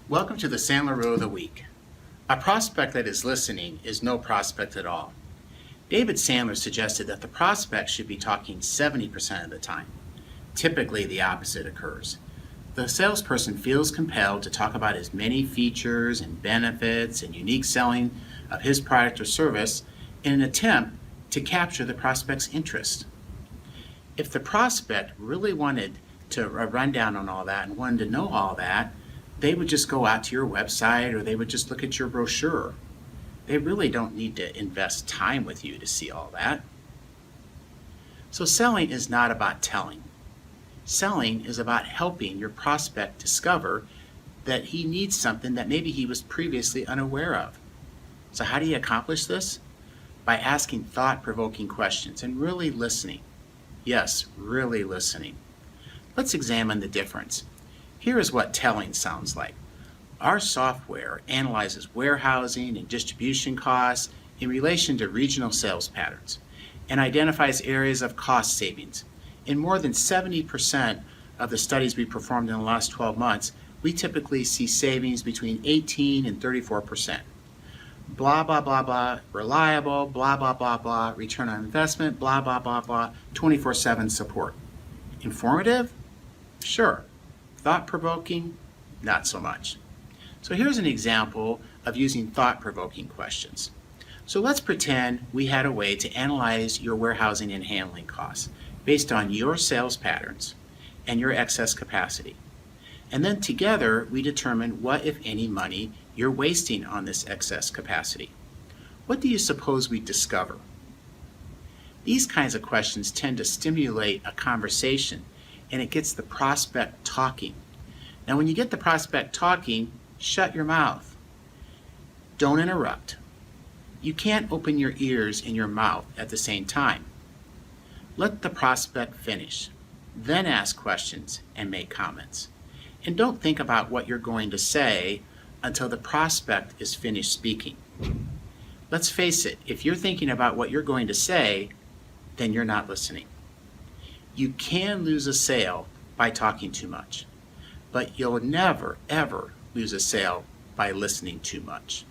Welcome to the Sandler Row of the Week. A prospect that is listening is no prospect at all. David Sandler suggested that the prospect should be talking 70% of the time. Typically, the opposite occurs. The salesperson feels compelled to talk about his many features and benefits and unique selling of his product or service in an attempt to capture the prospect's interest. If the prospect really wanted to run down on all that and wanted to know all that, they would just go out to your website or they would just look at your brochure. They really don't need to invest time with you to see all that. So selling is not about telling. Selling is about helping your prospect discover that he needs something that maybe he was previously unaware of. So how do you accomplish this? By asking thought-provoking questions and really listening. Yes, really listening. Let's examine the difference. Here is what telling sounds like. Our software analyzes warehousing and distribution costs in relation to regional sales patterns and identifies areas of cost savings. In more than 70% of the studies we performed in the last 12 months, we typically see savings between 18 and 34%. Blah, blah, blah, blah, reliable, blah, blah, blah, blah, return on investment, blah, blah, blah, blah, 24/7 support. Informative? Sure. Thought-provoking? Not so much. So here's an example of using thought-provoking questions. So let's pretend we had a way to analyze your warehousing and handling costs based on your sales patterns and your excess capacity. And then together we determine what, if any, money you're wasting on this excess capacity. What do you suppose we discover? These kinds of questions tend to stimulate a conversation, and it gets the prospect talking. Now, when you get the prospect talking, shut your mouth. Don't interrupt. You can't open your ears and your mouth at the same time. Let the prospect finish, then ask questions and make comments. And don't think about what you're going to say until the prospect is finished speaking. Let's face it, if you're thinking about what you're going to say, then you're not listening. You can lose a sale by talking too much, but you'll never, ever lose a sale by listening too much.